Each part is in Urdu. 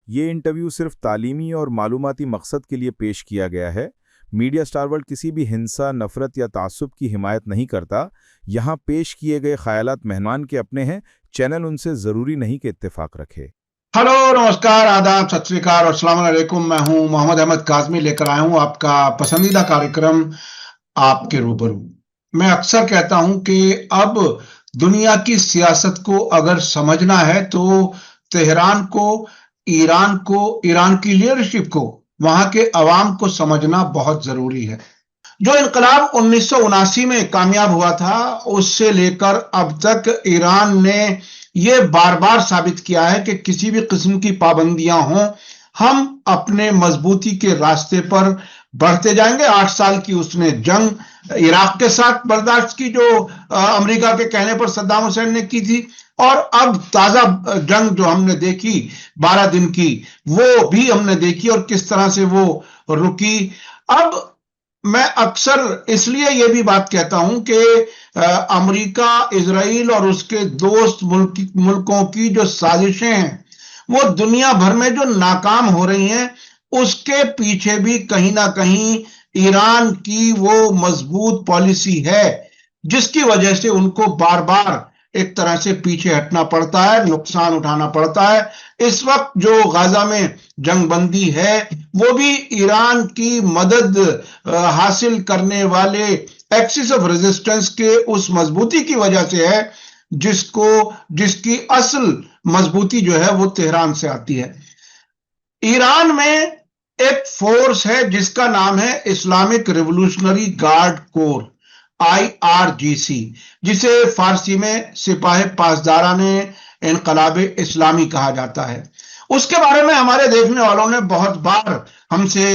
یہ انٹرویو صرف تعلیمی اور معلوماتی مقصد کے لیے پیش کیا گیا ہے۔ میڈیا اسٹار ورلڈ کسی بھی ہنسا، نفرت یا تعصب کی حمایت نہیں کرتا۔ یہاں پیش کیے گئے خیالات مہمان کے اپنے ہیں، چینل ان سے ضروری نہیں کہ اتفاق رکھے۔ ہلو، نمسکار، آداب، ست سری اکال اور السلام علیکم۔ میں ہوں محمد احمد کاظمی، لے کر آیا ہوں آپ کا پسندیدہ کارکرم آپ کے روبرو۔ میں اکثر کہتا ہوں کہ اب دنیا کی سیاست کو اگر سمجھنا ہے تو تہران کو، ایران کی لیڈرشپ کو، وہاں کے عوام کو سمجھنا بہت ضروری ہے۔ جو انقلاب 1979 میں کامیاب ہوا تھا، اس سے لے کر اب تک ایران نے یہ بار بار ثابت کیا ہے کہ کسی بھی قسم کی پابندیاں ہوں، ہم اپنے مضبوطی کے راستے پر بڑھتے جائیں گے۔ 8 سال کی اس نے جنگ عراق کے ساتھ برداشت کی، جو امریکہ کے کہنے پر صدام حسین نے کی تھی، اور اب تازہ جنگ جو ہم نے دیکھی 12 دن کی، وہ بھی ہم نے دیکھی اور کس طرح سے وہ رکی۔ اب میں اکثر اس لیے یہ بھی بات کہتا ہوں کہ امریکہ، اسرائیل اور اس کے دوست ملکوں کی جو سازشیں ہیں، وہ دنیا بھر میں جو ناکام ہو رہی ہیں، اس کے پیچھے بھی کہیں نہ کہیں ایران کی وہ مضبوط پالیسی ہے، جس کی وجہ سے ان کو بار بار ایک طرح سے پیچھے ہٹنا پڑتا ہے، نقصان اٹھانا پڑتا ہے۔ اس وقت جو غزہ میں جنگ بندی ہے، وہ بھی ایران کی مدد حاصل کرنے والے ایکسس آف ریزسٹنس کے اس مضبوطی کی وجہ سے ہے، جس کی اصل مضبوطی جو ہے وہ تہران سے آتی ہے۔ ایران میں ایک فورس ہے جس کا نام ہے اسلامک ریولوشنری گارڈ کور، IRGC، جسے فارسی میں سپاہ پاسداران انقلاب اسلامی کہا جاتا ہے۔ اس کے بارے میں ہمارے دیکھنے والوں نے بہت بار ہم سے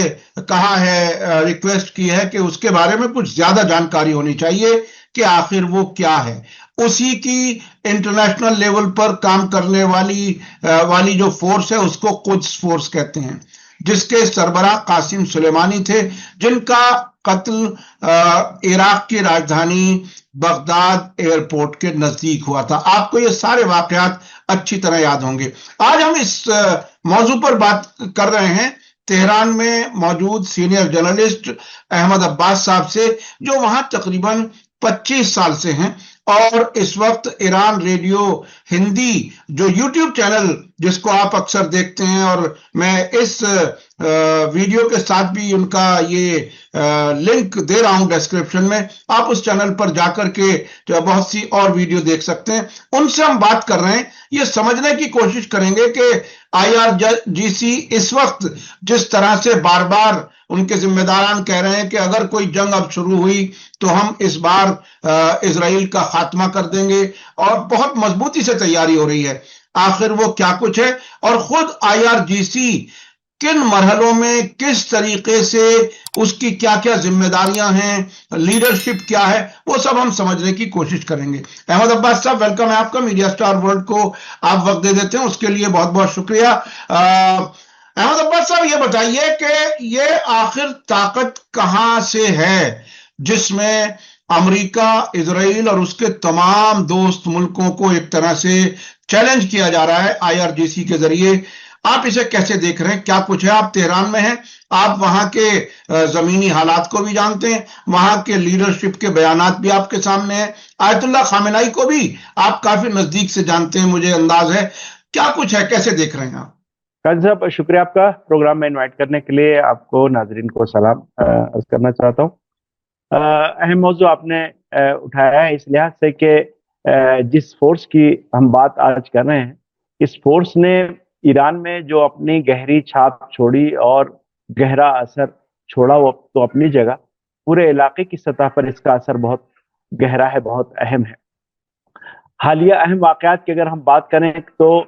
کہا ہے، ریکویسٹ کی ہے کہ اس کے بارے میں کچھ زیادہ جانکاری ہونی چاہیے کہ آخر وہ کیا ہے۔ اسی کی انٹرنیشنل لیول پر کام کرنے والی جو فورس ہے، اس کو قدس فورس کہتے ہیں، جس کے سربراہ قاسم سلیمانی تھے، جن کا قتل عراق کی راجدھانی بغداد ایئرپورٹ کے نزدیک ہوا تھا۔ آپ کو یہ سارے واقعات اچھی طرح یاد ہوں گے۔ آج ہم اس موضوع پر بات کر رہے ہیں تہران میں موجود سینئر جرنلسٹ احمد عباس صاحب سے، جو وہاں تقریباً 25 سال سے ہیں، اور اس وقت ایران ریڈیو ہندی جو یوٹیوب چینل جس کو آپ اکثر دیکھتے ہیں، اور میں اس ویڈیو کے ساتھ بھی ان کا یہ لنک دے رہا ہوں ڈسکرپشن میں، آپ اس چینل پر جا کر کے بہت سی اور ویڈیو دیکھ سکتے ہیں۔ ان سے ہم بات کر رہے ہیں، یہ سمجھنے کی کوشش کریں گے کہ IRGC اس وقت جس طرح سے بار بار ان کے ذمہ داران کہہ رہے ہیں کہ اگر کوئی جنگ اب شروع ہوئی تو ہم اس بار اسرائیل کا خاتمہ کر دیں گے، اور بہت مضبوطی سے تیاری ہو رہی ہے، آخر وہ کیا کچھ ہے، اور خود IRGC کن مرحلوں میں کس طریقے سے اس کی کیا کیا ذمہ داریاں ہیں، لیڈرشپ کیا ہے، وہ سب ہم سمجھنے کی کوشش کریں گے۔ احمد عباس صاحب، ویلکم ہے آپ کا، میڈیا اسٹار ورلڈ کو آپ وقت دے دیتے ہیں، اس کے لیے بہت بہت شکریہ۔ احمد عباس صاحب، یہ بتائیے کہ یہ آخر طاقت کہاں سے ہے جس میں امریکہ، اسرائیل اور اس کے تمام دوست ملکوں کو ایک طرح سے چیلنج کیا جا رہا ہے IRGC کے ذریعے؟ آپ اسے کیسے دیکھ رہے ہیں؟ کیا کچھ ہے؟ آپ تہران میں ہیں، آپ وہاں کے زمینی حالات کو بھی جانتے ہیں، وہاں کے لیڈرشپ کے بیانات بھی آپ کے سامنے ہیں، آیت اللہ خامنہئی کو بھی آپ کافی نزدیک سے جانتے ہیں، مجھے انداز ہے۔ کیا کچھ ہے؟ کیسے دیکھ رہے ہیں آپ؟ قاضی صاحب، شکریہ آپ کا پروگرام میں انوائٹ کرنے کے لیے۔ آپ کو، ناظرین کو سلام عرض کرنا چاہتا ہوں۔ اہم موضوع آپ نے اٹھایا ہے اس لحاظ سے کہ جس فورس کی ہم بات آج کر رہے ہیں، اس فورس نے ایران میں جو اپنی گہری چھاپ چھوڑی اور گہرا اثر چھوڑا، وہ تو اپنی جگہ، پورے علاقے کی سطح پر اس کا اثر بہت گہرا ہے، بہت اہم ہے۔ حالیہ اہم واقعات کی اگر ہم بات کریں تو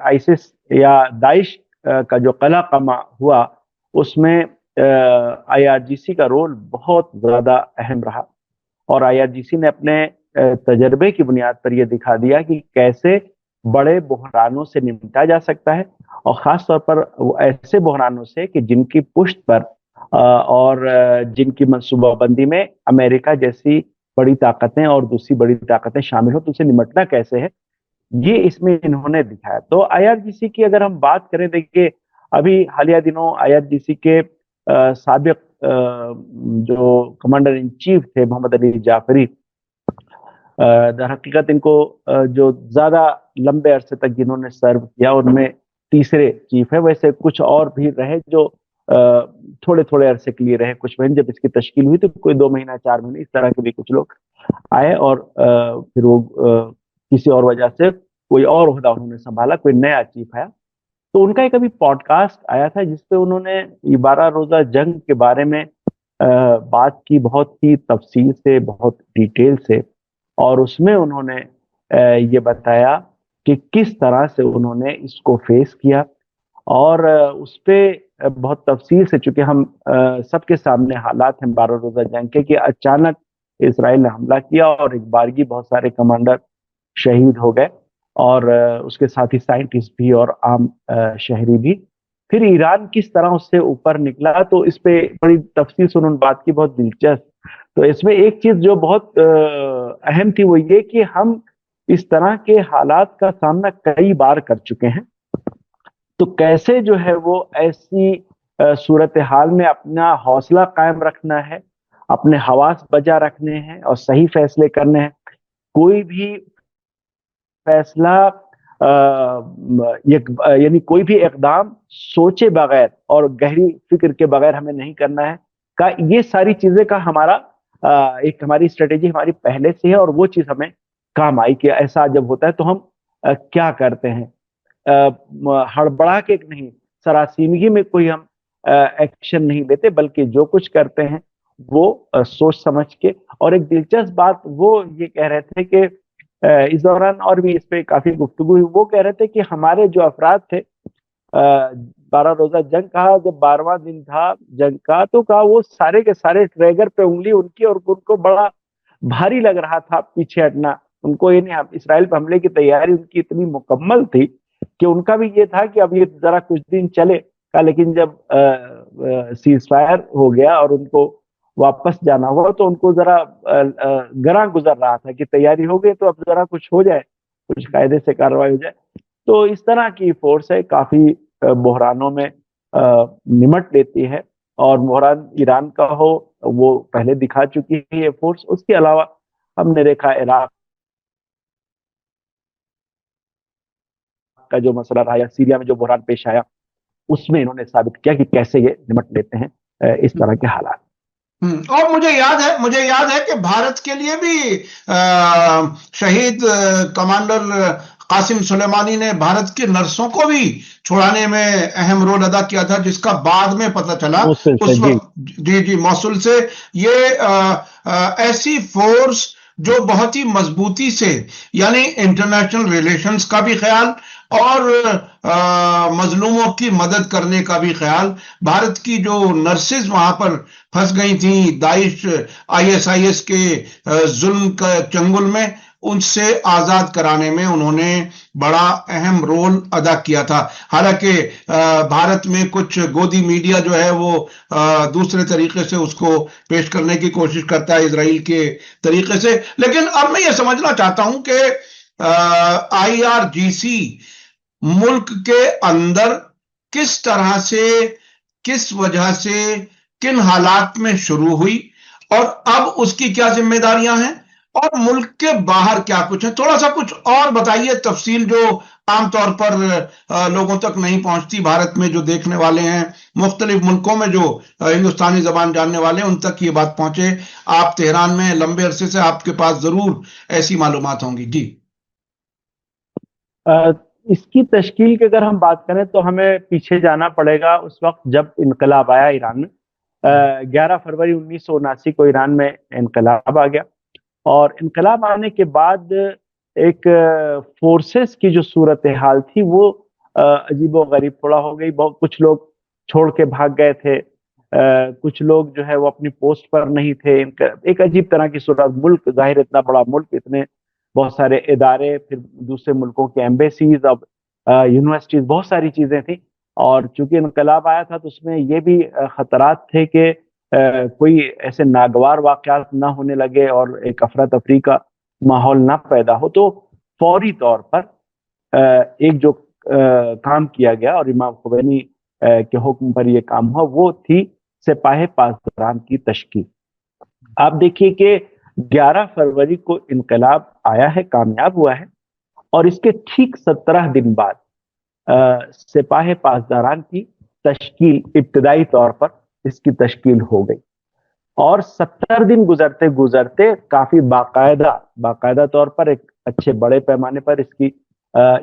ISIS یا داعش کا جو قلعہ قمع ہوا، اس میں IRGC کا رول بہت زیادہ اہم رہا، اور IRGC نے اپنے تجربے کی بنیاد پر یہ دکھا دیا کہ کیسے بڑے بحرانوں سے نمٹا جا سکتا ہے، اور خاص طور پر وہ ایسے بحرانوں سے کہ جن کی پشت پر اور جن کی منصوبہ بندی میں امریکہ جیسی بڑی طاقتیں اور دوسری بڑی طاقتیں شامل ہوں، تو اسے نمٹنا کیسے ہے، یہ اس میں انہوں نے دکھایا. تو IRGC کی اگر ہم بات کریں، دیکھیے ابھی حالیہ دنوں IRGC کے سابق جو کمانڈر ان چیف تھے محمد علی جعفری، در حقیقت ان کو جو زیادہ لمبے عرصے تک جنہوں نے سرو کیا ان میں تیسرے چیف ہے. ویسے کچھ اور بھی رہے جو تھوڑے تھوڑے عرصے کے لیے رہے. کچھ مہینے جب اس کی تشکیل ہوئی تو کوئی 2 مہینہ 4 مہینے اس طرح کے بھی کچھ لوگ آئے، اور پھر وہ کسی اور وجہ سے کوئی اور عہدہ انہوں نے سنبھالا، کوئی نیا چیف آیا. تو ان کا ایک ابھی پوڈ کاسٹ آیا تھا جس پہ انہوں نے 12 روزہ جنگ کے بارے میں بات کی، بہت ہی تفصیل سے، بہت ڈیٹیل سے. اور اس میں انہوں نے یہ بتایا کہ کس طرح سے انہوں نے اس کو فیس کیا، اور اس پہ بہت تفصیل سے، چونکہ ہم سب کے سامنے حالات ہیں 12 روزہ جنگ کے، کہ اچانک اسرائیل نے حملہ کیا اور ایک بارگی بہت سارے کمانڈر شہید ہو گئے، اور اس کے ساتھ ہی سائنٹسٹ بھی اور عام شہری بھی. پھر ایران کس طرح اس سے اوپر نکلا، تو اس پہ بڑی تفصیل سے انہوں نے بات کی، بہت دلچسپ. تو اس میں ایک چیز جو بہت اہم تھی وہ یہ کہ ہم اس طرح کے حالات کا سامنا کئی بار کر چکے ہیں، تو کیسے جو ہے وہ ایسی صورتحال میں اپنا حوصلہ قائم رکھنا ہے، اپنے حواس بجا رکھنے ہیں اور صحیح فیصلے کرنے ہیں. کوئی بھی فیصلہ یعنی کوئی بھی اقدام سوچے بغیر اور گہری فکر کے بغیر ہمیں نہیں کرنا ہے. یہ ساری چیزیں کا ہمارا ایک ہماری اسٹریٹجی ہماری پہلے سے ہے، اور وہ چیز ہمیں کام آئی کہ ایسا جب ہوتا ہے تو ہم کیا کرتے ہیں. ہڑبڑا کے نہیں، سراسیمگی میں کوئی ہم ایکشن نہیں لیتے، بلکہ جو کچھ کرتے ہیں وہ سوچ سمجھ کے. اور ایک دلچسپ بات وہ یہ کہہ رہے تھے کہ اس دوران اور بھی اس پہ کافی گفتگو ہوئی، وہ کہہ رہے تھے کہ ہمارے جو افراد تھے 12 روزہ جنگ کہا، جب 12واں دن تھا جنگ کا، تو کہا وہ سارے کے سارے ٹریگر پہ انگلی ان کی، اور ان کو بڑا بھاری لگ رہا تھا پیچھے ہٹنا. ان کو یہ نہیں، اسرائیل پہ حملے کی تیاری ان کی اتنی مکمل تھی کہ ان کا بھی یہ تھا کہ اب یہ ذرا کچھ دن چلے کا. لیکن جب سیز فائر ہو گیا اور ان کو واپس جانا ہوا تو ان کو ذرا گراں گزر رہا تھا کہ تیاری ہو گئی تو اب ذرا کچھ ہو جائے، کچھ قاعدے سے کارروائی ہو جائے. تو اس طرح کی فورس ہے، کافی بحرانوں میں نمٹ لیتی ہے. اور بحران ایران کا ہو وہ پہلے دکھا چکی ہے یہ فورس. اس کے علاوہ ہم نے دیکھا عراق کا جو مسئلہ رہا یا سیریا میں جو بحران پیش آیا، اس میں انہوں نے ثابت کیا کہ کیسے یہ نمٹ لیتے ہیں اس طرح کے حالات. اور مجھے یاد ہے کہ بھارت کے لیے بھی شہید کمانڈر قاسم سلیمانی نے بھارت کے نرسوں کو بھی چھڑانے میں اہم رول ادا کیا تھا، جس کا بعد میں پتہ چلا اس وقت جی موصل سے. یہ ایسی فورس جو بہت ہی مضبوطی سے، یعنی انٹرنیشنل ریلیشنز کا بھی خیال اور مظلوموں کی مدد کرنے کا بھی خیال. بھارت کی جو نرسز وہاں پر پھنس گئی تھیں داعش ISIS کے ظلم کا چنگل میں، ان سے آزاد کرانے میں انہوں نے بڑا اہم رول ادا کیا تھا. حالانکہ بھارت میں کچھ گودی میڈیا جو ہے وہ دوسرے طریقے سے اس کو پیش کرنے کی کوشش کرتا ہے، اسرائیل کے طریقے سے. لیکن اب میں یہ سمجھنا چاہتا ہوں کہ IRGC ملک کے اندر کس طرح سے، کس وجہ سے، کن حالات میں شروع ہوئی، اور اب اس کی کیا ذمہ داریاں ہیں، اور ملک کے باہر کیا کچھ ہے. تھوڑا سا کچھ اور بتائیے تفصیل جو عام طور پر لوگوں تک نہیں پہنچتی. بھارت میں جو دیکھنے والے ہیں، مختلف ملکوں میں جو ہندوستانی زبان جاننے والے ہیں، ان تک یہ بات پہنچے. آپ تہران میں لمبے عرصے سے، آپ کے پاس ضرور ایسی معلومات ہوں گی. جی اس کی تشکیل کی اگر ہم بات کریں تو ہمیں پیچھے جانا پڑے گا اس وقت جب انقلاب آیا ایران میں. 11 فروری 1979 کو ایران میں انقلاب آ گیا، اور انقلاب آنے کے بعد ایک فورسز کی جو صورتحال تھی وہ عجیب و غریب تھوڑا ہو گئی. کچھ لوگ چھوڑ کے بھاگ گئے تھے، کچھ لوگ جو ہے وہ اپنی پوسٹ پر نہیں تھے. ایک عجیب طرح کی صورت. ملک ظاہر اتنا بڑا ملک، اتنے بہت سارے ادارے، پھر دوسرے ملکوں کے ایمبیسیز، اب یونیورسٹیز، بہت ساری چیزیں تھیں. اور چونکہ انقلاب آیا تھا تو اس میں یہ بھی خطرات تھے کہ کوئی ایسے ناگوار واقعات نہ ہونے لگے اور ایک افراتفری کا ماحول نہ پیدا ہو. تو فوری طور پر ایک جو کام کیا گیا اور امام خمینی کے حکم پر یہ کام ہوا، وہ تھی سپاہ پاسداران کی تشکیل۔ آپ دیکھیے کہ 11 فروری کو انقلاب آیا ہے، کامیاب ہوا ہے، اور اس کے ٹھیک 17 دن بعد سپاہ پاسداران کی تشکیل ابتدائی طور پر اس کی تشکیل ہو گئی، اور 70 دن گزرتے گزرتے کافی باقاعدہ طور پر ایک اچھے بڑے پیمانے پر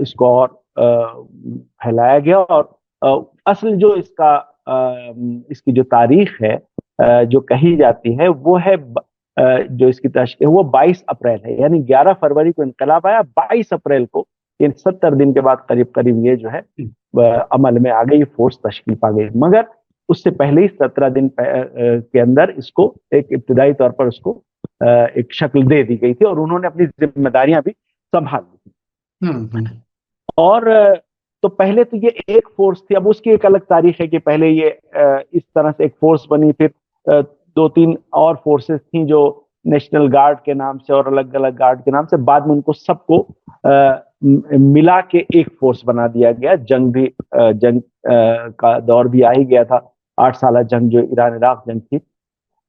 اس کو اور پھیلایا گیا، اور اصل جو اس کی جو تاریخ ہے جو کہی جاتی ہے وہ ہے جو اس کی تشکیل وہ 22 اپریل ہے، یعنی 11 فروری کو انقلاب آیا، 22 اپریل کو، یعنی 70 دن کے بعد قریب قریب یہ جو ہے عمل میں آ گئی، فورس تشکیل پا گئی۔ مگر اس سے پہلے ہی 17 دن کے اندر اس کو ایک ابتدائی طور پر اس کو ایک شکل دے دی گئی تھی، اور انہوں نے اپنی ذمہ داریاں بھی سنبھال لی۔ اور تو پہلے تو یہ ایک فورس تھی، اب اس کی ایک الگ تاریخ ہے کہ پہلے یہ اس طرح سے ایک فورس بنی، پھر 2-3 اور فورسز تھیں جو نیشنل گارڈ کے نام سے اور الگ الگ گارڈ کے نام سے، بعد میں ان کو سب کو ملا کے ایک فورس بنا دیا گیا۔ جنگ کا دور بھی آ ہی گیا تھا، 8 سالہ جنگ جو ایران عراق جنگ تھی،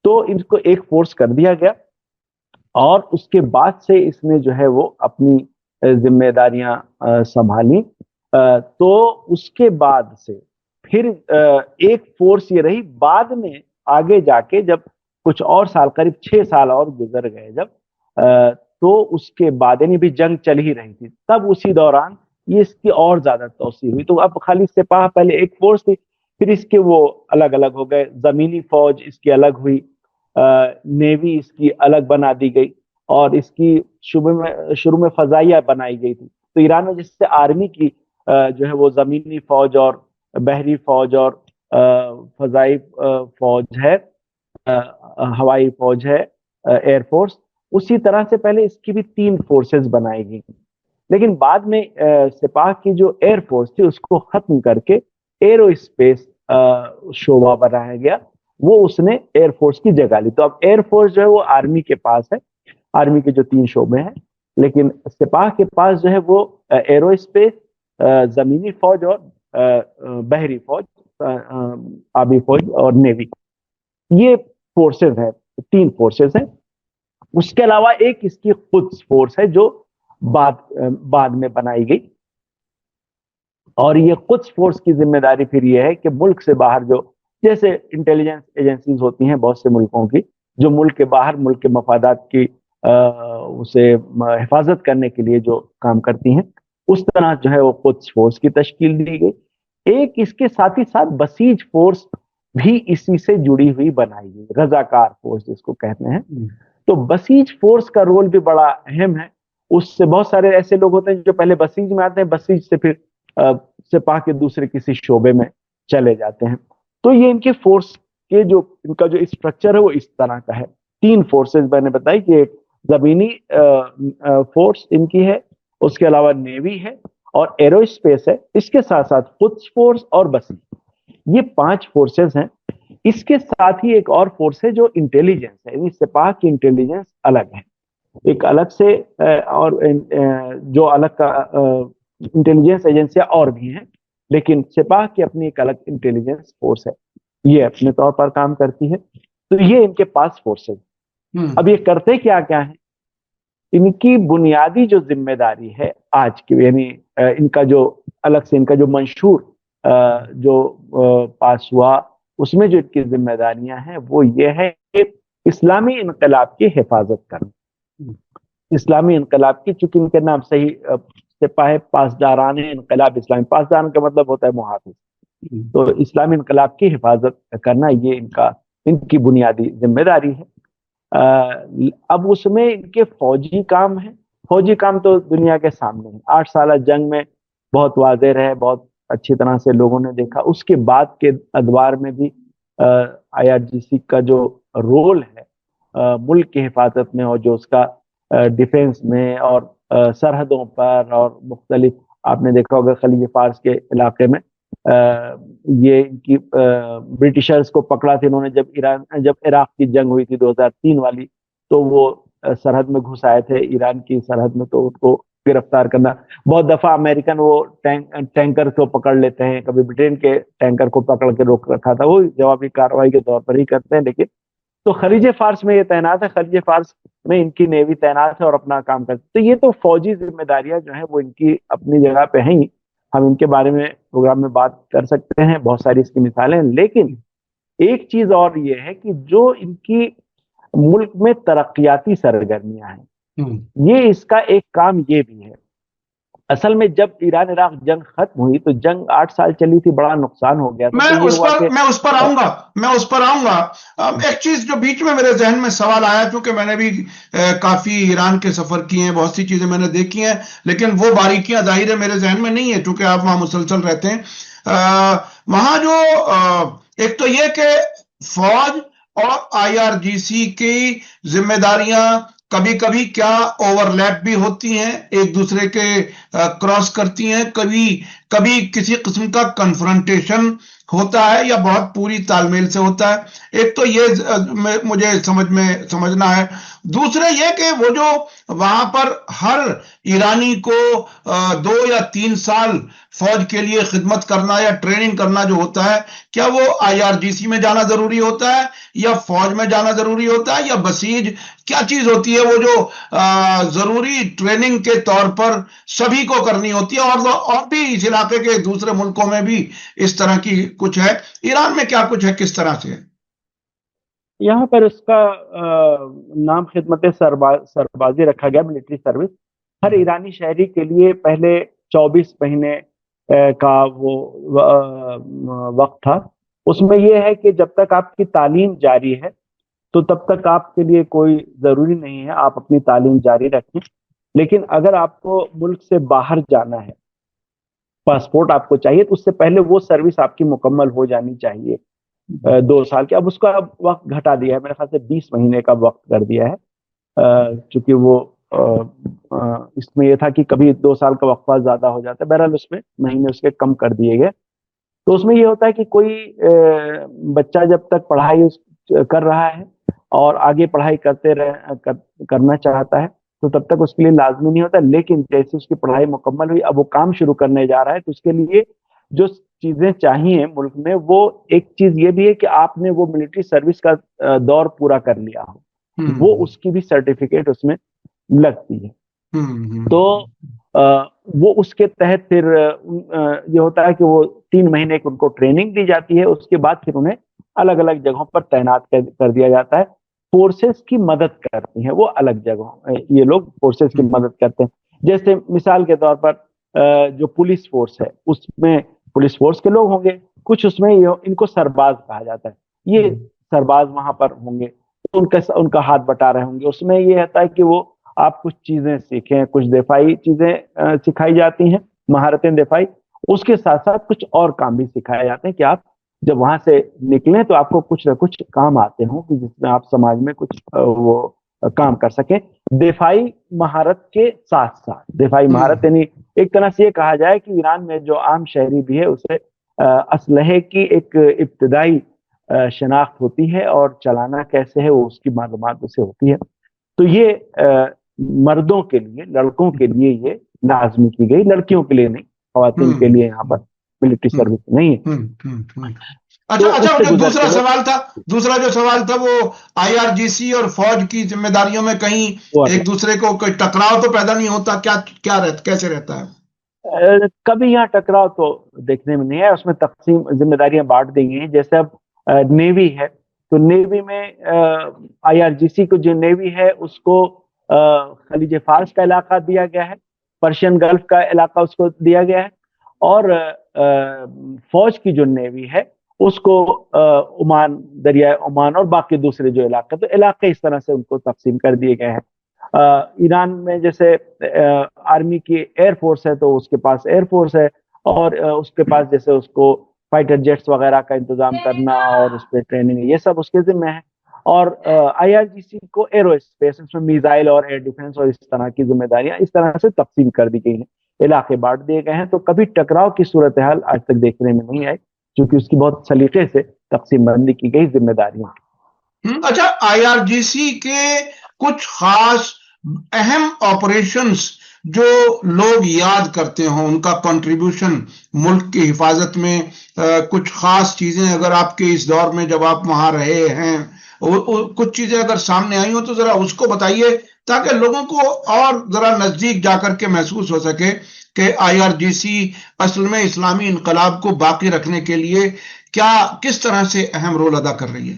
تو ان کو ایک فورس کر دیا گیا، اور اس کے بعد سے اس نے جو ہے وہ اپنی ذمہ داریاں سنبھالی۔ تو اس کے بعد سے پھر ایک فورس یہ رہی، بعد میں آگے جا کے جب کچھ اور سال، قریب 6 سال اور گزر گئے جب، تو اس کے بعد یعنی بھی جنگ چل ہی رہی تھی، تب اسی دوران یہ اس کی اور زیادہ توسیع ہوئی۔ تو اب خالی سپاہ پہلے ایک فورس تھی، پھر اس کے وہ الگ الگ ہو گئے، زمینی فوج اس کی الگ ہوئی، نیوی اس کی الگ بنا دی گئی، اور اس کی شروع میں فضائیہ بنائی گئی تھی۔ تو ایران میں جس سے آرمی کی جو ہے وہ زمینی فوج اور بحری فوج اور فضائی فوج ہے، ہوائی فوج ہے، ایئر فورس، اسی طرح سے پہلے اس کی بھی 3 فورسز بنائی گئی، لیکن بعد میں سپاہ کی جو ایئر فورس تھی اس کو ختم کر کے ایرو اسپیس شعبہ بنایا گیا، وہ اس نے ایئر فورس کی جگہ لی۔ تو اب ایئر فورس جو ہے وہ آرمی کے پاس ہے، آرمی کے جو 3 شعبے ہیں، لیکن سپاہ کے پاس جو ہے وہ ایرو اسپیس، زمینی فوج اور بحری فوج، آبی فوج اور نیوی، یہ فورسز ہیں، 3 فورسز ہیں۔ اس کے علاوہ ایک اس کی قدس فورس ہے جو بعد میں بنائی گئی، اور یہ قدس فورس کی ذمہ داری پھر یہ ہے کہ ملک سے باہر جو جیسے انٹیلیجنس ایجنسیز ہوتی ہیں بہت سے ملکوں کی، جو ملک کے باہر ملک کے مفادات کی اسے حفاظت کرنے کے لیے جو کام کرتی ہیں، اس طرح جو ہے وہ قدس فورس کی تشکیل دی گئی۔ ایک اس کے ساتھ ہی ساتھ بسیج فورس بھی اسی سے جڑی ہوئی بنائی گئی، رضاکار فورس جس کو کہتے ہیں۔ تو بسیج فورس کا رول بھی بڑا اہم ہے، اس سے بہت سارے ایسے لوگ ہوتے ہیں جو پہلے بسیج میں آتے ہیں، بسیج سے پھر سپاہ کے دوسرے کسی شعبے میں چلے جاتے ہیں۔ تو یہ ان کے فورس کے جو ان کا جو اسٹرکچر ہے وہ اس طرح کا ہے۔ 3 فورسز میں نے بتائی کہ ایک زمینی فورس ان کی ہے، اس کے علاوہ نیوی ہے اور ایرو اسپیس ہے، اس کے ساتھ ساتھ قدس فورس اور بسیج، یہ 5 فورسز ہیں۔ اس کے ساتھ ہی ایک اور فورس ہے جو انٹیلیجنس ہے، یعنی سپاہ کی انٹیلیجنس الگ ہے، ایک الگ سے اور جو الگ کا انٹیلیجنس ایجنسیاں اور بھی ہیں، لیکن سپاہ کی اپنی ایک الگ انٹیلیجنس فورس ہے، یہ اپنے طور پر کام کرتی ہے۔ تو یہ ان کے پاس فورسز۔ اب یہ کرتے کیا کیا ہیں؟ ان کی بنیادی جو ذمہ داری ہے آج کی، یعنی ان کا جو الگ سے ان کا جو منشور جو پاس ہوا، اس میں جو ان کی ذمہ داریاں ہیں وہ یہ ہے کہ اسلامی انقلاب کی حفاظت کرنا۔ اسلامی انقلاب کی، چونکہ ان کے نام سے ہی سپاہ پاسداران انقلاب اسلامی، پاسداران کا مطلب ہوتا ہے محافظ، تو اسلامی انقلاب کی حفاظت کرنا یہ ان کی بنیادی ذمہ داری ہے۔ اب اس میں ان کے فوجی کام ہیں، فوجی کام تو دنیا کے سامنے ہیں، 8 سالہ جنگ میں بہت واضح رہے، بہت اچھی طرح سے لوگوں نے دیکھا۔ اس کے بعد کے ادوار میں بھی IRGC کا جو رول ہے ملک کی حفاظت میں، اور جو اس کا ڈیفنس میں اور سرحدوں پر اور مختلف، آپ نے دیکھا ہوگا خلیج فارس کے علاقے میں یہ ان کی برٹشرز کو پکڑا تھا انہوں نے، جب عراق کی جنگ ہوئی تھی 2003 والی، تو وہ سرحد میں گھس آئے تھے ایران کی سرحد میں، تو ان کو گرفتار کرنا. بہت دفعہ امریکن وہ ٹینکر کو پکڑ لیتے ہیں, کبھی برٹین کے ٹینکر کو پکڑ کے روک رکھا تھا, وہ جوابی کارروائی کے طور پر ہی کرتے ہیں. لیکن تو خلیج فارس میں یہ تعینات ہے, خلیج فارس میں ان کی نیوی تعینات ہے اور اپنا کام کرتے. تو یہ تو فوجی ذمہ داریاں جو ہیں وہ ان کی اپنی جگہ پہ ہیں, ہم ان کے بارے میں پروگرام میں بات کر سکتے ہیں, بہت ساری اس کی مثالیں. لیکن ایک چیز اور یہ ہے کہ جو ان کی ملک میں ترقیاتی سرگرمیاں ہیں, یہ اس کا ایک کام یہ بھی ہے. اصل میں جب ایران عراق جنگ ختم ہوئی تو جنگ 8 سال چلی تھی, بڑا نقصان ہو گیا تھا. میں اس پر آؤں گا. ایک چیز جو بیچ میں میرے ذہن میں سوال آیا, کیونکہ میں نے بھی کافی ایران کے سفر کیے ہیں, بہت سی چیزیں میں نے دیکھی ہیں, لیکن وہ باریکیاں ظاہر ہے میرے ذہن میں نہیں ہے کیونکہ آپ وہاں مسلسل رہتے ہیں. وہاں جو ایک تو یہ کہ فوج اور IRGC کی ذمہ داریاں کبھی کبھی کیا اوور لیپ بھی ہوتی ہیں, ایک دوسرے کے کراس کرتی ہیں, کبھی کسی قسم کا کنفرنٹیشن ہوتا ہے یا بہت پوری تال میل سے ہوتا ہے. ایک تو یہ مجھے سمجھنا ہے. دوسرے یہ کہ وہ جو وہاں پر ہر ایرانی کو 2 یا 3 سال فوج کے لیے خدمت کرنا یا ٹریننگ کرنا جو ہوتا ہے, کیا وہ IRGC میں جانا ضروری ہوتا ہے یا فوج میں جانا ضروری ہوتا ہے یا بسیج, کیا چیز ہوتی ہے وہ جو ضروری ٹریننگ کے طور پر سبھی کو کرنی ہوتی ہے؟ اور بھی اس علاقے کے دوسرے ملکوں میں بھی اس طرح کی کچھ ہے, ایران میں کیا کچھ ہے, کس طرح سے ہے؟ یہاں پر اس کا نام خدمت سربازی رکھا گیا, ملٹری سروس. ہر ایرانی شہری کے لیے پہلے 24 مہینے کا وہ وقت تھا. اس میں یہ ہے کہ جب تک آپ کی تعلیم جاری ہے تو تب تک آپ کے لیے کوئی ضروری نہیں ہے, آپ اپنی تعلیم جاری رکھیں. لیکن اگر آپ کو ملک سے باہر جانا ہے, پاسپورٹ آپ کو چاہیے, تو اس سے پہلے وہ سروس آپ کی مکمل ہو جانی چاہیے 2 سال کی. اب اس کا وقت گھٹا دیا ہے, میرے خیال سے 20 مہینے کا وقت کر دیا ہے, چونکہ وہ اس میں یہ تھا کہ کبھی 2 سال کا وقفہ زیادہ ہو جاتا ہے. بہرحال اس میں مہینے اس کے کم کر دیے گئے. تو اس میں یہ ہوتا ہے کہ کوئی بچہ جب تک پڑھائی کر رہا ہے اور آگے پڑھائی کرنا چاہتا ہے تو تب تک اس کے لیے لازمی نہیں ہوتا. لیکن جیسے اس کی پڑھائی مکمل ہوئی, اب وہ کام شروع کرنے جا رہا ہے, تو اس کے لیے جو چیزیں چاہیے ملک میں, وہ ایک چیز یہ بھی ہے کہ آپ نے وہ ملٹری سروس کا دور پورا کر لیا ہو, وہ اس کی بھی سرٹیفکیٹ اس میں لگتی ہے. تو وہ اس کے تحت پھر یہ ہوتا ہے کہ وہ 3 مہینے کی ان کو ٹریننگ دی جاتی ہے. اس کے بعد پھر انہیں الگ الگ جگہوں پر تعینات کر دیا جاتا ہے. فورسز کی مدد کرتی ہیں وہ الگ جگہوں, یہ لوگ فورسز کی مدد کرتے ہیں. جیسے مثال کے طور پر جو پولیس فورس ہے, اس میں پولیس فورس کے لوگ ہوں گے, کچھ اس میں ان کو سرباز کہا جاتا ہے. یہ سرباز وہاں پر ہوں گے تو ان کا ہاتھ بٹا رہے ہوں گے. اس میں یہ ہوتا ہے کہ وہ آپ کچھ چیزیں سیکھیں, کچھ دفاعی چیزیں سکھائی جاتی ہیں, مہارتیں دفاعی. اس کے ساتھ ساتھ کچھ اور کام بھی سکھائے جاتے ہیں کہ آپ جب وہاں سے نکلیں تو آپ کو کچھ نہ کچھ کام آتے ہوں کہ جس میں آپ سماج میں کچھ وہ کام کر سکیں. دفاعی مہارت کے ساتھ ساتھ, دفاعی مہارت یعنی ایک طرح سے یہ کہا جائے کہ ایران میں جو عام شہری بھی ہے اسے اسلحے کی ایک ابتدائی شناخت ہوتی ہے اور چلانا کیسے ہے وہ اس کی معلومات اسے ہوتی ہے. تو یہ مردوں کے لیے, لڑکوں کے لیے یہ لازمی کی گئی, لڑکیوں کے لیے نہیں, خواتین کے لیے یہاں پر ملٹری سروس نہیں ہے. اچھا, دوسرا جو سوال تھا وہ IRGC اور فوج کی ذمہ داریوں میں کہیں ایک دوسرے کو کوئی ٹکراؤ تو پیدا نہیں ہوتا کیا کیسے رہتا ہے؟ کبھی یہاں ٹکراؤ تو دیکھنے میں نہیں ہے. اس میں تقسیم ذمہ داریاں بانٹ دی گئی ہیں. جیسے اب نیوی ہے تو نیوی میں IRGC کو جو نیوی ہے اس کو خلیج فارس کا علاقہ دیا گیا ہے, پرشین گلف کا علاقہ اس کو دیا گیا ہے, اور فوج کی جو نیوی ہے اس کو عمان, دریائے عمان اور باقی دوسرے جو علاقے, تو علاقے اس طرح سے ان کو تقسیم کر دیے گئے ہیں. ایران میں جیسے آرمی کی ایئر فورس ہے تو اس کے پاس ایئر فورس ہے, اور اس کے پاس جیسے اس کو فائٹر جیٹس وغیرہ کا انتظام کرنا اور اس پہ ٹریننگ, یہ سب اس کے ذمہ ہے. اور IRGC کو ایرو اسپیس, اس میں میزائل اور ایئر ڈیفنس اور اس طرح کی ذمہ داریاں اس طرح سے تقسیم کر دی گئی ہیں, علاقے بانٹ دیے گئے ہیں. تو کبھی ٹکراؤ کی صورتحال آج تک دیکھنے میں نہیں آئی کیونکہ اس کی بہت سلیقے سے تقسیم بندی کی گئی ذمہ داریاں. اچھا, IRGC کے کچھ خاص اہم آپریشنز جو لوگ یاد کرتے ہوں ان کا کنٹریبیوشن ملک کی حفاظت میں، کچھ خاص چیزیں اگر آپ کے اس دور میں جب آپ وہاں رہے ہیں کچھ چیزیں اگر سامنے آئی ہوں تو ذرا اس کو بتائیے، تاکہ لوگوں کو اور ذرا نزدیک جا کر کے محسوس ہو سکے کہ آئی آر جی سی اصل میں اسلامی انقلاب کو باقی رکھنے کے لیے کس طرح سے اہم رول ادا کر رہی ہے۔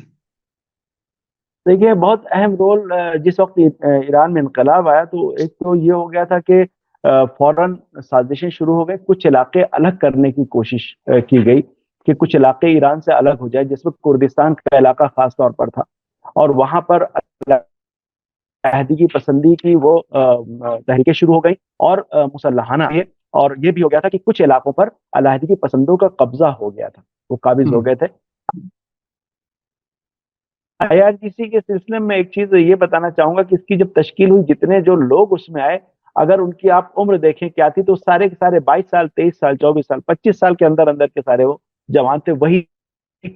دیکھیے، بہت اہم رول جس وقت ایران میں انقلاب آیا تو ایک تو یہ ہو گیا تھا کہ فوراً سازشیں شروع ہو گئی، کچھ علاقے الگ کرنے کی کوشش کی گئی کہ کچھ علاقے ایران سے الگ ہو جائے، جس وقت کردستان کا علاقہ خاص طور پر تھا، اور وہاں پر علیحدگی پسندی کی وہ تحریکیں شروع ہو گئی اور مسلحانہ اور یہ بھی ہو گیا تھا کہ کچھ علاقوں پر علیحدگی پسندوں کا قبضہ ہو گیا تھا، وہ قابض ہو گئے تھے۔ آئی آر جی سی کے سلسلے میں ایک چیز یہ بتانا چاہوں گا کہ اس کی جب تشکیل ہوئی، جتنے جو لوگ اس میں آئے، اگر ان کی آپ عمر دیکھیں کیا تھی تو سارے کے سارے 22 سال 23 سال 24 سال 25 سال کے اندر اندر کے سارے وہ جوان تھے، وہی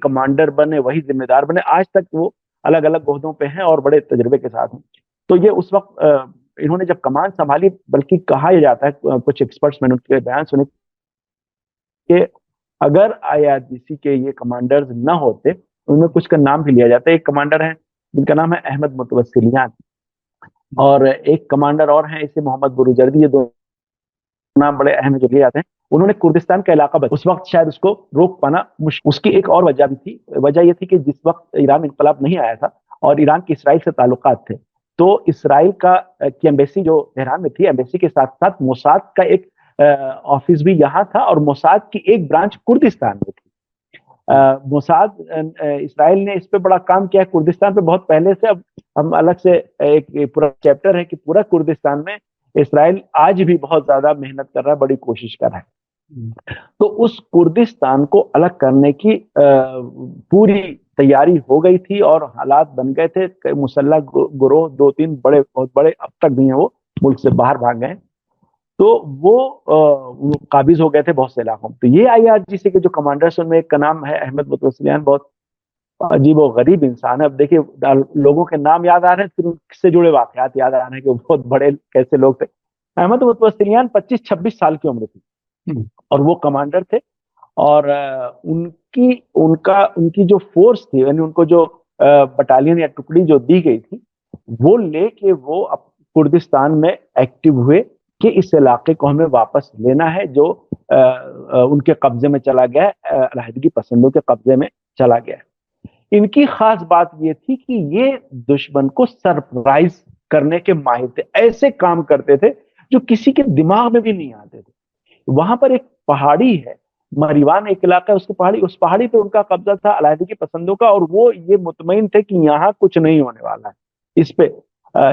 کمانڈر بنے، وہی ذمہ دار بنے، آج تک وہ الگ الگ عہدوں پہ ہیں اور بڑے تجربے کے ساتھ ہیں۔ تو یہ اس وقت انہوں نے جب کمان سنبھالی، بلکہ کہا یہ جاتا ہے، کچھ ایکسپرٹس میں نے ان کے بیان سنے کہ اگر آئی آر جی سی کے یہ کمانڈرز نہ ہوتے، ان میں کچھ کا نام بھی لیا جاتا ہے، ایک کمانڈر ہیں جن کا نام ہے احمد متوسلیان، اور ایک کمانڈر اور ہیں اسے محمد بروجردی، یہ دو نام بڑے اہم جو لیے جاتے ہیں۔ انہوں نے کردستان کا علاقہ اس وقت شاید اس کو روک پانا اس کی ایک اور وجہ بھی تھی، وجہ یہ تھی کہ جس وقت ایران انقلاب نہیں آیا تھا اور ایران کے اسرائیل سے تعلقات تھے، تو اسرائیل کی ایمبیسی جو تہران میں تھی، ایمبیسی کے ساتھ ساتھ موساد کا ایک آفس بھی یہاں تھا، اور موساد کی ایک برانچ کردستان میں تھی۔ موساد اسرائیل نے اس پہ بڑا کام کیا ہے کردستان پہ بہت پہلے سے، اب ہم الگ سے ایک پورا چیپٹر ہے کہ پورا کردستان میں اسرائیل آج بھی بہت زیادہ محنت کر رہا ہے، بڑی کوشش کر رہا ہے۔ تو اس کردستان کو الگ کرنے کی پوری تیاری ہو گئی تھی اور حالات بن گئے تھے، مسلح گروہ 2-3 بڑے بہت بڑے اب تک بھی ہیں، وہ ملک سے باہر بھاگ گئے، تو وہ قابض ہو گئے تھے بہت سے علاقوں میں۔ تو یہ آئی آر جی سی کے جو کمانڈرز، ان میں ایک کا نام ہے احمد متوسلیان، بہت عجیب و غریب انسان ہے۔ اب دیکھیے، لوگوں کے نام یاد آ رہے ہیں، پھر ان سے جڑے واقعات یاد آ رہے ہیں کہ وہ بہت بڑے کیسے لوگ تھے۔ احمد متوسلیان 25-26 سال کی عمر تھی اور وہ کمانڈر تھے، اور ان کی جو فورس تھی، یعنی ان کو جو بٹالین یا ٹکڑی جو دی گئی تھی، وہ لے کے وہ کردستان میں ایکٹیو ہوئے کہ اس علاقے کو ہمیں واپس لینا ہے جو ان کے قبضے میں چلا گیا ہے، علیحدگی پسندوں کے قبضے میں چلا گیا ہے۔ ان کی خاص بات یہ تھی کہ یہ دشمن کو سرپرائز کرنے کے ماہر تھے، ایسے کام کرتے تھے جو کسی کے دماغ میں بھی نہیں آتے تھے۔ وہاں پر ایک پہاڑی ہے، مریوان ایک علاقہ ہے، اس پہاڑی پہ ان کا قبضہ تھا علیحدگی پسندوں کا، اور وہ یہ مطمئن تھے کہ یہاں کچھ نہیں ہونے والا ہے، اس پہ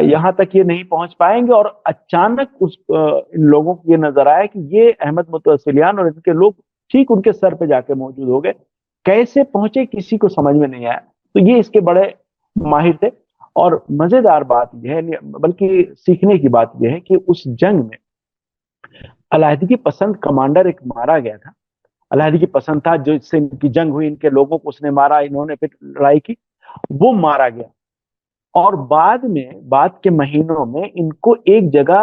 یہاں تک یہ نہیں پہنچ پائیں گے۔ اور اچانک ان لوگوں کو یہ نظر آیا کہ یہ احمد متوسلیان اور ان کے لوگ ٹھیک ان کے سر پہ جا کے موجود ہو گئے، کیسے پہنچے کسی کو سمجھ میں نہیں آیا۔ تو یہ اس کے بڑے ماہر تھے، اور مزیدار بات یہ ہے، بلکہ سیکھنے کی بات یہ ہے کہ اس جنگ میں علیحدگی پسند کمانڈر ایک مارا گیا تھا، علیحدگی پسند تھا، جو اس سے ان کی جنگ ہوئی، ان کے لوگوں کو اس نے مارا، انہوں نے پھر لڑائی کی، وہ مارا گیا۔ اور بعد کے مہینوں میں ان کو ایک جگہ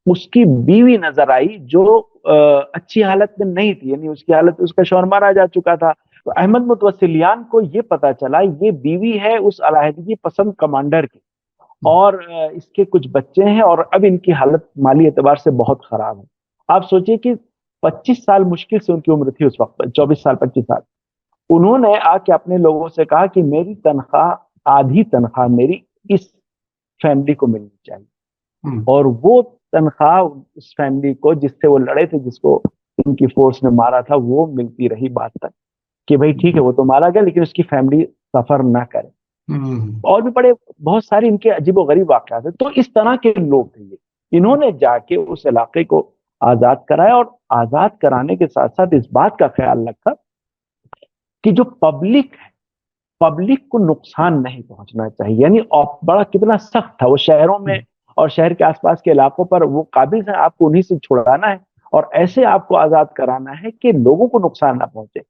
اس کی بیوی نظر آئی جو اچھی حالت میں نہیں تھی، یعنی اس کی حالت، اس کا شوہر مارا جا چکا تھا۔ تو احمد متوسلیان کو یہ پتا چلا یہ بیوی ہے اس علیحدگی پسند کمانڈر کی، اور اس کے کچھ بچے ہیں، اور اب ان کی حالت مالی اعتبار سے بہت خراب ہے۔ آپ سوچئے کہ 25 سال مشکل سے ان کی عمر تھی اس وقت، 24 سال 25 سال۔ انہوں نے آ کے اپنے لوگوں سے کہا کہ میری تنخواہ، آدھی تنخواہ میری اس فیملی کو ملنی چاہیے، اور وہ تنخواہ اس فیملی کو جس سے وہ لڑے تھے، جس کو ان کی فورس نے مارا تھا، وہ ملتی رہی بعد تک کہ بھائی ٹھیک ہے وہ تو مارا گیا لیکن اس کی فیملی سفر نہ کرے۔ اور بھی بہت سارے ان کے عجیب و غریب واقعات ہیں۔ تو اس طرح کے لوگ تھے یہ، انہوں نے جا کے اس علاقے کو آزاد کرایا، اور آزاد کرانے کے ساتھ ساتھ اس بات کا خیال رکھا کہ جو پبلک کو نقصان نہیں پہنچنا چاہیے، یعنی بڑا کتنا سخت تھا وہ شہروں میں اور شہر کے آس پاس کے علاقوں پر، وہ قابض ہیں، آپ کو انہی سے چھڑانا ہے اور ایسے آپ کو آزاد کرانا ہے کہ لوگوں کو نقصان نہ پہنچے۔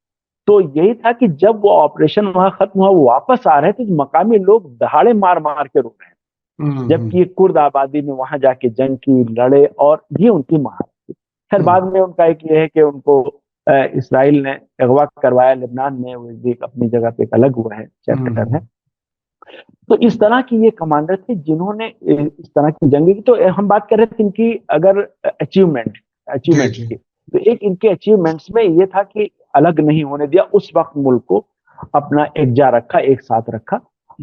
تو یہی تھا کہ جب وہ آپریشن وہاں ختم ہوا، وہ واپس آ رہے تھے، مقامی لوگ دہاڑے مار مار کے رو رہے ہیں جبکہ یہ کرد آبادی میں وہاں جا کے جنگ کی، لڑے، اور یہ ان کی مہارت تھی۔ خیر بعد میں ان کا ایک یہ ہے کہ ان کو اسرائیل نے اغوا کروایا لبنان میں، وہ بھی اپنی جگہ پہ ایک الگ ہوا ہے چیپٹر ہے۔ تو اس طرح کی یہ کمانڈر تھے جنہوں نے اس طرح کی جنگ کی۔ تو ہم بات کر رہے تھے ان کی اگر اچیومنٹس کی، تو ایک ان کے اچیومنٹس میں یہ تھا کہ الگ نہیں ہونے دیا اس وقت ملک کو، اپنا یکجا رکھا، ایک ساتھ رکھا،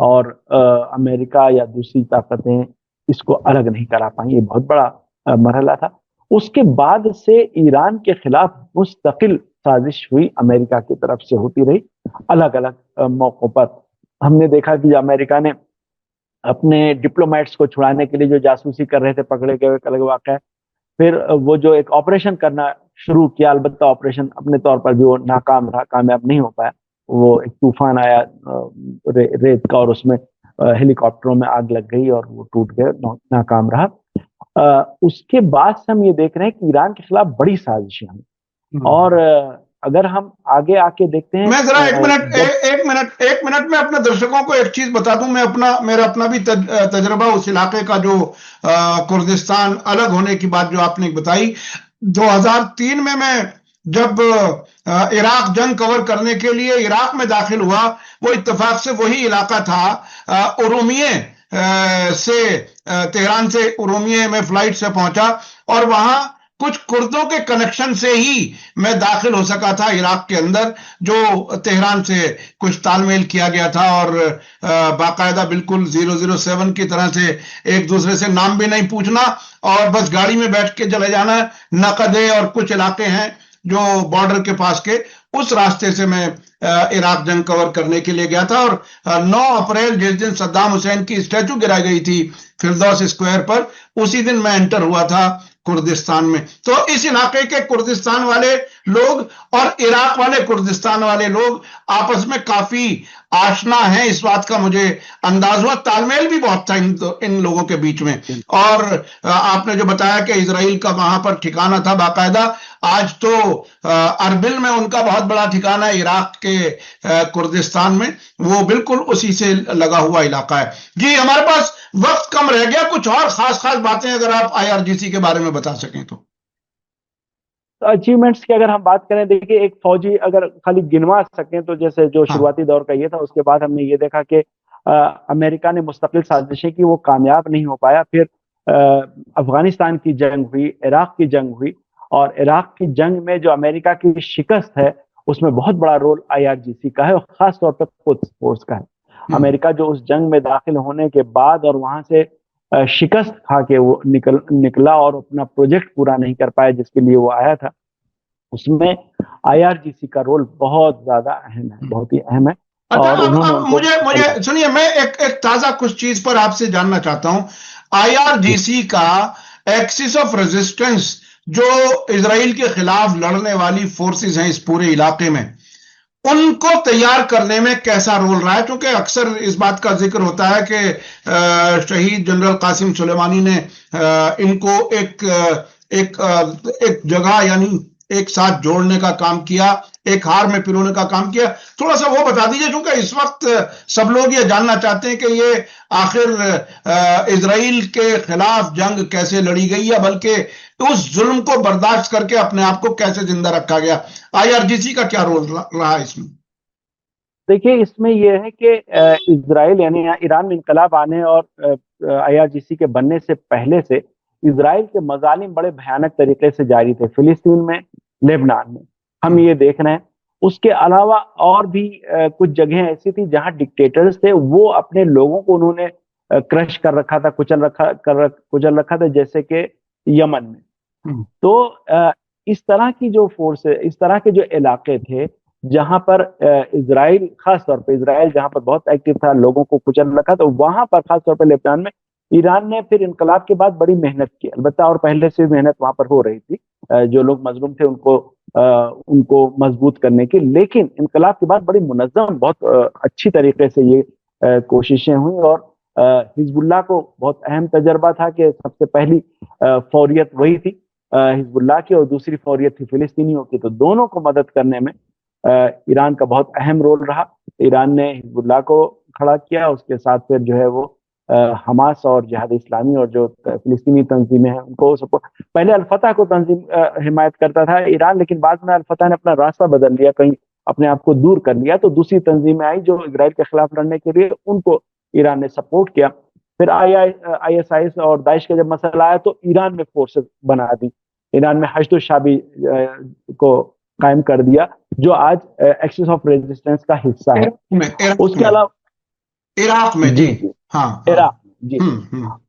اور امریکہ یا دوسری طاقتیں اس کو الگ نہیں کرا پائیں۔ یہ بہت بڑا مرحلہ تھا۔ اس کے بعد سے ایران کے خلاف مستقل سازش ہوئی، امریکہ کی طرف سے ہوتی رہی الگ الگ موقعوں پر۔ ہم نے دیکھا کہ امریکہ نے اپنے ڈپلومیٹس کو چھڑانے کے لیے جو جاسوسی کر رہے تھے پکڑے گئے، ایک الگ واقعہ ہے۔ پھر وہ جو ایک آپریشن کرنا شروع کیا، البتہ آپریشن اپنے طور پر بھی وہ ناکام رہا، کامیاب نہیں ہو پایا۔ وہ ایک طوفان آیا ریت کا، اور اس میں ہیلی کاپٹروں میں آگ لگ گئی اور وہ ٹوٹ گئے، ناکام رہا۔ اس کے بعد سے ہم یہ دیکھ رہے ہیں کہ ایران کے خلاف بڑی سازشیں ہیں، اور اگر ہم آگے آ کے دیکھتے ہیں، میں ذرا ایک منٹ میں اپنے درشکوں کو ایک چیز بتا دوں۔ میرا اپنا بھی تجربہ اس علاقے کا، جو کردستان الگ ہونے کی بات جو آپ نے بتائی، 2003 میں جب عراق جنگ کور کرنے کے لیے عراق میں داخل ہوا، وہ اتفاق سے وہی علاقہ تھا، ارومیہ سے، تہران سے ارومیہ میں فلائٹ سے پہنچا، اور وہاں کچھ کردوں کے کنیکشن سے ہی میں داخل ہو سکا تھا عراق کے اندر، جو تہران سے کچھ تال میل کیا گیا تھا، اور باقاعدہ بالکل 007 کی طرح سے ایک دوسرے سے نام بھی نہیں پوچھنا، اور بس گاڑی میں بیٹھ کے چلے جانا۔ نقدے اور کچھ علاقے ہیں جو بارڈر کے پاس کے، اس راستے سے میں عراق جنگ کور کرنے کے لیے گیا تھا، اور 9 اپریل جس دن صدام حسین کی اسٹیچو گرائی گئی تھی فردوس اسکوائر پر، اسی دن میں انٹر ہوا تھا کردستان میں۔ تو اس علاقے کے کردستان والے لوگ اور عراق والے کردستان والے لوگ آپس میں کافی آشنا ہیں، اس بات کا مجھے انداز ہوا۔ تال میل بھی بہت تھا ان لوگوں کے بیچ میں۔ اور آپ نے جو بتایا کہ اسرائیل کا وہاں پر ٹھکانہ تھا باقاعدہ، آج تو اربل میں ان کا بہت بڑا ٹھکانہ ہے عراق کے کردستان میں، وہ بالکل اسی سے لگا ہوا علاقہ ہے۔ جی ہمارے پاس وقت کم رہ گیا، کچھ اور خاص باتیں اگر آپ IRGC کے بارے میں بتا سکیں تو۔ اچیومنٹس کی اگر ہم بات کریں، دیکھیے ایک فوجی اگر خالی گنوا سکیں تو جیسے جو شروعاتی دور کا یہ تھا، اس کے بعد ہم نے یہ دیکھا کہ امریکہ نے مستقل سازشیں کی، وہ کامیاب نہیں ہو پایا۔ پھر افغانستان کی جنگ ہوئی، عراق کی جنگ ہوئی، اور عراق کی جنگ میں جو امریکہ کی شکست ہے اس میں بہت بڑا رول IRGC کا ہے، اور خاص طور پر قدس فورس کا ہے۔ امریکہ جو اس جنگ میں داخل ہونے کے بعد اور وہاں سے شکست کھا کے وہ نکلا اور اپنا پروجیکٹ پورا نہیں کر پایا جس کے لیے وہ آیا تھا، اس میں IRGC کا رول بہت زیادہ اہم ہے، بہت ہی اہم ہے۔ اور مجھے سنیے، میں ایک تازہ کچھ چیز پر آپ سے جاننا چاہتا ہوں۔ IRGC کا ایکسس آف ریزسٹنس، جو اسرائیل کے خلاف لڑنے والی فورسز ہیں اس پورے علاقے میں، ان کو تیار کرنے میں کیسا رول رہا ہے؟ چونکہ اکثر اس بات کا ذکر ہوتا ہے کہ شہید جنرل قاسم سلیمانی نے ان کو ایک جگہ، یعنی ایک ساتھ جوڑنے کا کام کیا، ایک ہار میں پرونے کا کام کیا۔ تھوڑا سا وہ بتا دیجئے، چونکہ اس وقت سب لوگ یہ جاننا چاہتے ہیں کہ یہ آخر اسرائیل کے خلاف جنگ کیسے لڑی گئی ہے، بلکہ اس ظلم کو برداشت کر کے اپنے آپ کو کیسے زندہ رکھا گیا۔ IRGC کا کیا رول رہا اس میں؟ دیکھیے اس میں یہ ہے کہ اسرائیل یعنی ایران میں انقلاب آنے اور IRGC کے بننے سے پہلے سے اسرائیل کے مظالم بڑے بھیانک طریقے سے جاری تھے، فلسطین میں، لبنان میں، ہم یہ دیکھ رہے ہیں۔ اس کے علاوہ اور بھی کچھ جگہیں ایسی تھی جہاں ڈکٹیٹرز تھے، وہ اپنے لوگوں کو انہوں نے کرش کر رکھا تھا، کچل رکھا تھا، جیسے کہ یمن میں۔ تو اس طرح کی جو فورس، اس طرح کے جو علاقے تھے جہاں پر اسرائیل، خاص طور پہ اسرائیل جہاں پر بہت ایکٹیو تھا، لوگوں کو کچل رکھا، تو وہاں پر خاص طور پہ لبنان میں ایران نے پھر انقلاب کے بعد بڑی محنت کی، البتہ اور پہلے سے محنت وہاں پر ہو رہی تھی، جو لوگ مظلوم تھے ان کو مضبوط کرنے کی، لیکن انقلاب کے بعد بڑی منظم، بہت اچھی طریقے سے یہ کوششیں ہوئیں، اور حزب اللہ کو بہت اہم تجربہ تھا کہ سب سے پہلی فوریت وہی تھی حزب اللہ کی، اور دوسری فوریت تھی فلسطینیوں کی، تو دونوں کو مدد کرنے میں ایران کا بہت اہم رول رہا۔ ایران نے حزب اللہ کو کھڑا کیا، اس کے ساتھ پھر جو ہے وہ حماس اور جہاد اسلامی اور جو فلسطینی تنظیمیں ہیں ان کو سپورٹ. پہلے الفتح کو تنظیم حمایت کرتا تھا ایران، لیکن بعد میں الفتح نے اپنا راستہ بدل لیا، کہیں اپنے آپ کو دور کر لیا، تو دوسری تنظیمیں آئی جو اسرائیل کے خلاف لڑنے کے لیے، ان کو ایران نے سپورٹ کیا. پھر ISIS اور داعش کا جب مسئلہ آیا تو ایران میں فورسز بنا دی، ایران میں حشد الشعبی کو قائم کر دیا جو آج ایکسس آف ریزسٹنس کا حصہ ہے. اس کے علاوہ عراق میں جی ہاں عراق جی.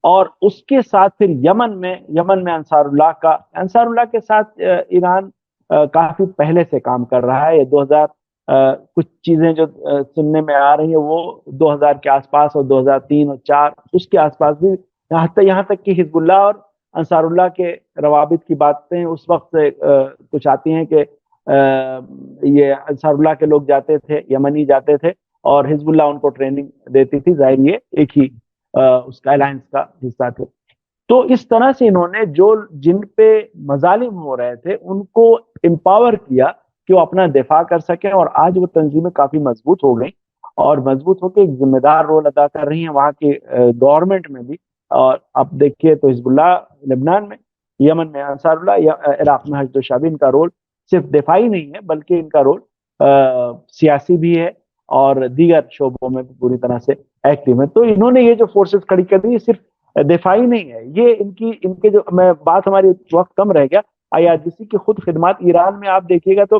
اور اس کے ساتھ پھر یمن میں انصار اللہ کے ساتھ ایران کافی پہلے سے کام کر رہا ہے. یہ 2000 کچھ چیزیں جو سننے میں آ رہی ہیں وہ 2000 کے آس پاس اور 2003 اور 2004 اس کے آس پاس بھی یہاں تک کہ حزب اللہ اور انصار اللہ کے روابط کی باتیں اس وقت سے کچھ آتی ہیں کہ یہ انصار اللہ کے لوگ جاتے تھے، یمنی جاتے تھے اور حزب اللہ ان کو ٹریننگ دیتی تھی، ظاہر یہ ایک ہی اس کا الائنس کا حصہ تھے. تو اس طرح سے انہوں نے جن پہ مظالم ہو رہے تھے ان کو امپاور کیا کہ وہ اپنا دفاع کر سکیں، اور آج وہ تنظیمیں کافی مضبوط ہو گئیں اور مضبوط ہو کے ایک ذمہ دار رول ادا کر رہی ہیں وہاں کی گورنمنٹ میں بھی. اور اب دیکھیے تو حزب اللہ لبنان میں، یمن میں انصار اللہ، عراق میں حشد الشعبی، ان کا رول صرف دفاعی نہیں ہے بلکہ ان کا رول سیاسی بھی ہے اور دیگر شعبوں میں پوری طرح سے ایکٹیو ہے. تو انہوں نے یہ جو فورسز کھڑی کر دی یہ صرف دفاعی نہیں ہے، یہ ان کے جو میں بات ہماری وقت کم رہ گیا، IRGC کی خود خدمات ایران میں آپ دیکھیے گا تو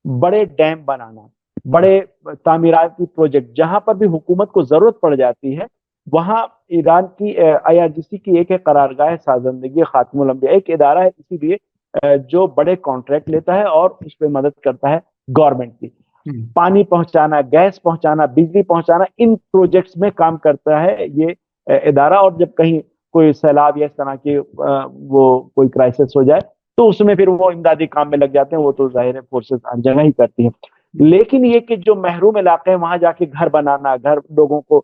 بڑے ڈیم بنانا، بڑے تعمیراتی پروجیکٹ جہاں پر بھی حکومت کو ضرورت پڑ جاتی ہے وہاں ایران کی IRGC کی ایک قرارگاہ سازندگی خاتم الانبیاء ایک ادارہ ہے اسی لیے جو بڑے کانٹریکٹ لیتا ہے اور اس پہ مدد کرتا ہے گورنمنٹ کی. پانی پہنچانا، گیس پہنچانا، بجلی پہنچانا، ان پروجیکٹس میں کام کرتا ہے یہ ادارہ. اور جب کہیں کوئی سیلاب یا اس طرح کی وہ کوئی کرائسس ہو جائے تو اس میں پھر وہ امدادی کام میں لگ جاتے ہیں، وہ تو ظاہر ہے فورسز جگہ ہی کرتی ہیں. لیکن یہ کہ جو محروم علاقے ہیں وہاں جا کے گھر بنانا، گھر لوگوں کو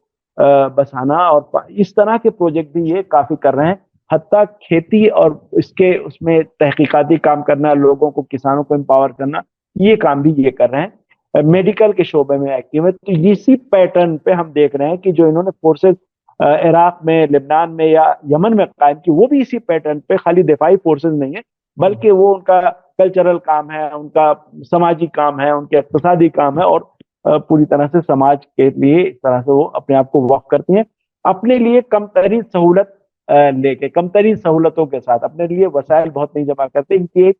بسانا اور اس طرح کے پروجیکٹ بھی یہ کافی کر رہے ہیں. حتیٰ کھیتی اور اس میں تحقیقاتی کام کرنا، لوگوں کو، کسانوں کو امپاور کرنا، یہ کام بھی یہ کر رہے ہیں. میڈیکل کے شعبے میں ایکٹیو ہے. تو اسی پیٹرن پہ ہم دیکھ رہے ہیں کہ جو انہوں نے فورسز عراق میں، لبنان میں یا یمن میں قائم کی، وہ بھی اسی پیٹرن پہ خالی دفاعی فورسز نہیں ہے بلکہ وہ ان کا کلچرل کام ہے، ان کا سماجی کام ہے، ان کے اقتصادی کام ہے، اور پوری طرح سے سماج کے لیے اس طرح سے وہ اپنے آپ کو وقف کرتی ہیں، اپنے لیے کم ترین سہولت لے کے، کم ترین سہولتوں کے ساتھ. اپنے لیے وسائل بہت نہیں جمع کرتے. ان کی ایک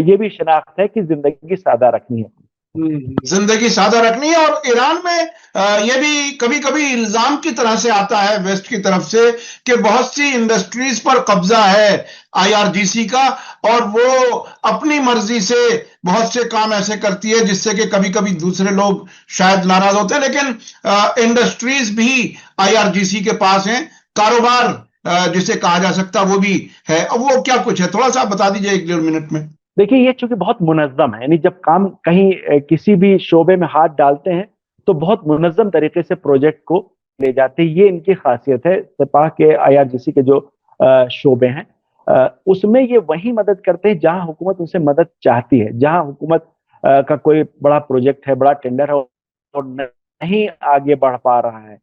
یہ بھی شناخت ہے کہ زندگی سادہ رکھنی ہے، زندگی سادہ رکھنی ہے. اور ایران میں یہ بھی کبھی کبھی الزام کی طرح سے آتا ہے ویسٹ کی طرف سے کہ بہت سی انڈسٹریز پر قبضہ ہے IRGC کا، اور وہ اپنی مرضی سے بہت سے کام ایسے کرتی ہے جس سے کہ کبھی کبھی دوسرے لوگ شاید ناراض ہوتے ہیں. لیکن انڈسٹریز بھی IRGC کے پاس ہیں، کاروبار جسے کہا جا سکتا وہ بھی ہے. وہ کیا کچھ ہے، تھوڑا سا بتا دیجئے 1-1.5 منٹ میں. دیکھیے یہ چونکہ بہت منظم ہے، یعنی جب کام کہیں کسی بھی شعبے میں ہاتھ ڈالتے ہیں تو بہت منظم طریقے سے پروجیکٹ کو لے جاتے ہیں. یہ ان کی خاصیت ہے. سپاہ کے IRGC کے جو شعبے ہیں اس میں یہ وہی مدد کرتے ہیں جہاں حکومت ان سے مدد چاہتی ہے، جہاں حکومت کا کوئی بڑا پروجیکٹ ہے، بڑا ٹینڈر ہے اور نہیں آگے بڑھ پا رہا ہے،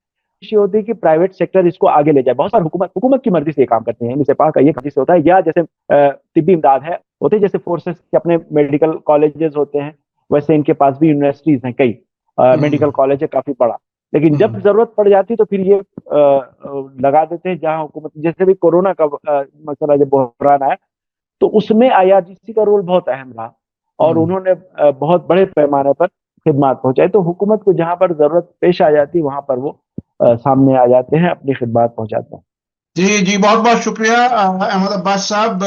یہ ہوتی ہے کہ پرائیویٹ سیکٹر اس کو آگے لے جائے. بہت سارے حکومت کی مرضی سے یہ کام کرتے ہیں، سپاہ کا یہ مرضی سے ہوتا ہے. یا جیسے طبی امداد ہے ہوتے ہیں، جیسے فورسز کے اپنے میڈیکل کالجز ہوتے ہیں، ویسے ان کے پاس بھی یونیورسٹیز ہیں، کئی میڈیکل کالج ہے کافی بڑا. لیکن جب ضرورت پڑ جاتی تو پھر یہ لگا دیتے ہیں جہاں حکومت، جیسے بھی کورونا کا مسئلہ جب بحران آیا تو اس میں IRGC کا رول بہت اہم رہا اور انہوں نے بہت بڑے پیمانے پر خدمات پہنچائی. تو حکومت کو جہاں پر ضرورت پیش آ جاتی وہاں پر وہ سامنے آ جاتے ہیں، اپنی خدمات پہنچاتے ہیں. جی بہت بہت شکریہ احمد عباس صاحب.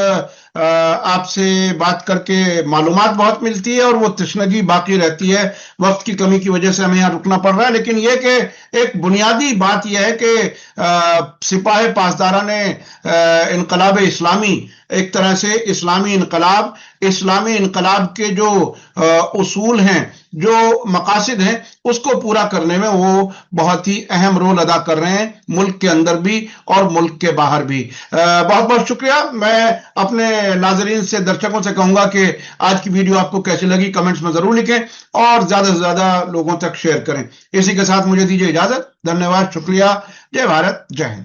آپ سے بات کر کے معلومات بہت ملتی ہے اور وہ تشنگی باقی رہتی ہے. وقت کی کمی کی وجہ سے ہمیں یہاں رکنا پڑ رہا ہے، لیکن یہ کہ ایک بنیادی بات یہ ہے کہ سپاہ پاسداران انقلاب اسلامی، ایک طرح سے اسلامی انقلاب کے جو اصول ہیں، جو مقاصد ہیں، اس کو پورا کرنے میں وہ بہت ہی اہم رول ادا کر رہے ہیں، ملک کے اندر بھی اور ملک کے باہر بھی. بہت بہت شکریہ. میں اپنے ناظرین سے، درشکوں سے کہوں گا کہ آج کی ویڈیو آپ کو کیسی لگی کمنٹس میں ضرور لکھیں اور زیادہ سے زیادہ لوگوں تک شیئر کریں. اسی کے ساتھ مجھے دیجیے اجازت. دھنیہ واد، شکریہ. جے بھارت، جے ہند.